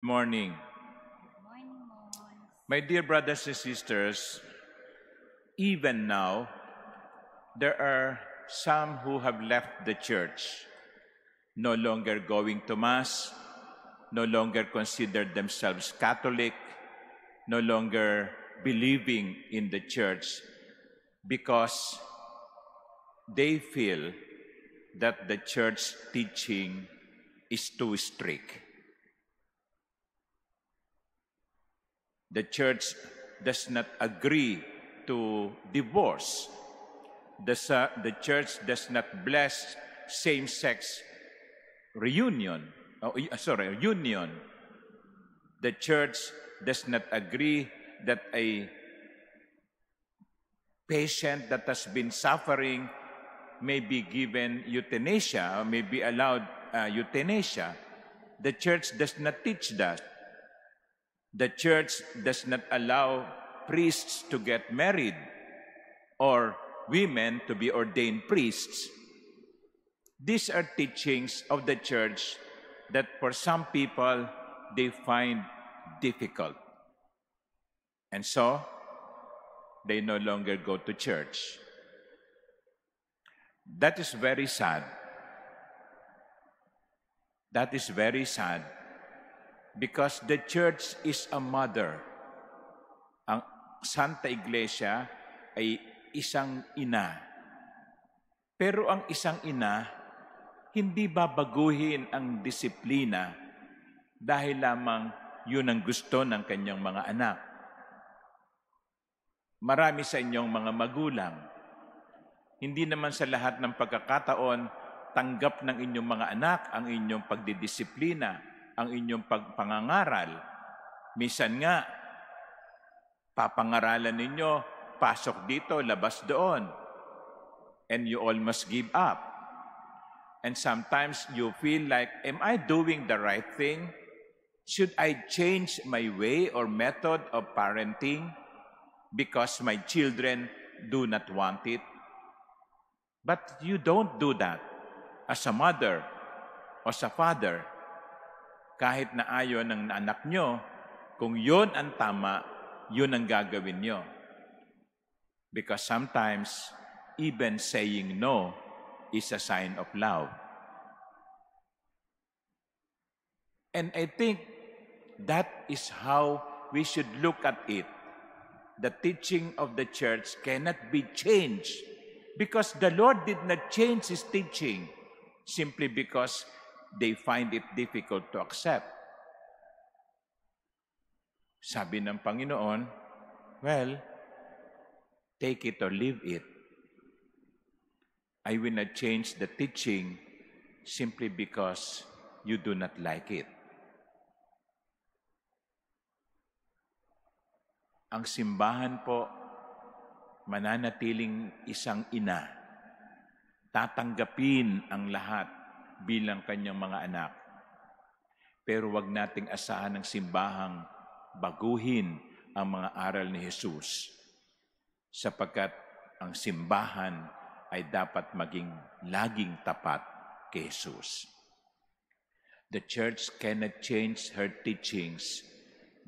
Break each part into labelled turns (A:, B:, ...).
A: Morning.
B: Morning, Mons.
A: My dear brothers and sisters, even now, there are some who have left the church, no longer going to Mass, no longer consider themselves Catholic, no longer believing in the church because they feel that the church teaching is too strict. The church does not agree to divorce. The church does not bless same-sex union. The church does not agree that a patient that has been suffering may be given euthanasia or may be allowed euthanasia. The church does not teach that. The church does not allow priests to get married or women to be ordained priests. These are teachings of the church that for some people they find difficult. And so, they no longer go to church. That is very sad. That is very sad because the church is a mother. Ang Santa Iglesia ay isang ina. Pero ang isang ina, hindi babaguhin ang disiplina dahil lamang yun ang gusto ng kanyang mga anak. Marami sa inyong mga magulang, hindi naman sa lahat ng pagkakataon tanggap ng inyong mga anak ang inyong pagdidisiplina, ang inyong pagpangangaral. Minsan nga, papangaralan ninyo, pasok dito, labas doon. And you all must give up. And sometimes you feel like, am I doing the right thing? Should I change my way or method of parenting because my children do not want it? But you don't do that as a mother or as a father. Kahit na ayaw ng anak nyo, kung yun ang tama, yun ang gagawin nyo. Because sometimes, even saying no is a sign of love. And I think that is how we should look at it. The teaching of the church cannot be changed because the Lord did not change His teaching simply because they find it difficult to accept. Sabi ng Panginoon, well, take it or leave it. I will not change the teaching simply because you do not like it. Ang simbahan po, mananatiling isang ina. Tatanggapin ang lahat bilang kanyang mga anak. Pero wag nating asahan ng simbahang baguhin ang mga aral ni Jesus. Sapagkat ang simbahan ay dapat maging laging tapat kay Jesus. The church cannot change her teachings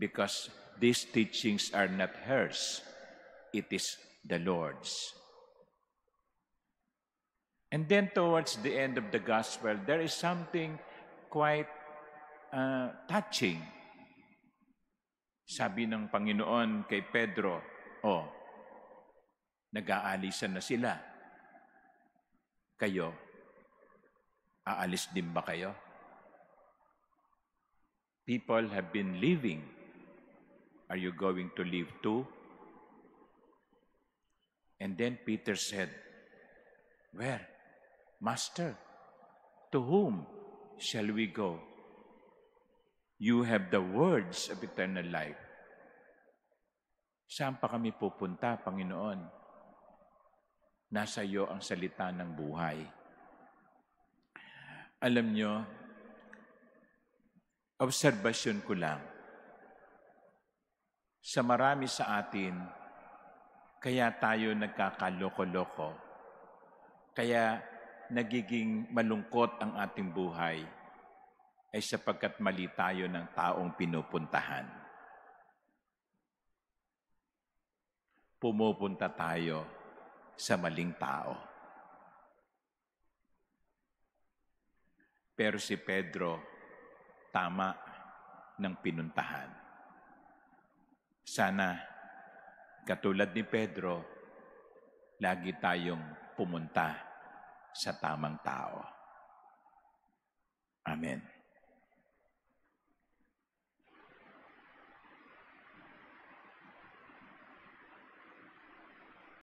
A: because these teachings are not hers. It is the Lord's. And then towards the end of the gospel, there is something quite touching. Sabi ng Panginoon kay Pedro, nag-aalisan na sila. Kayo, aalis din ba kayo? People have been leaving. Are you going to leave too? And then Peter said, where? Master, to whom shall we go? You have the words of eternal life. Saan pa kami pupunta, Panginoon? Nasa iyo ang salita ng buhay. Alam nyo, obserbasyon ko lang, sa marami sa atin, kaya tayo nagkakaloko-loko, kaya nagiging malungkot ang ating buhay. ay sapagkat mali tayo ng taong pinupuntahan. Pumupunta tayo sa maling tao. Pero si Pedro, tama ng pinuntahan. Sana, katulad ni Pedro, lagi tayong pumunta sa tamang tao. Amen.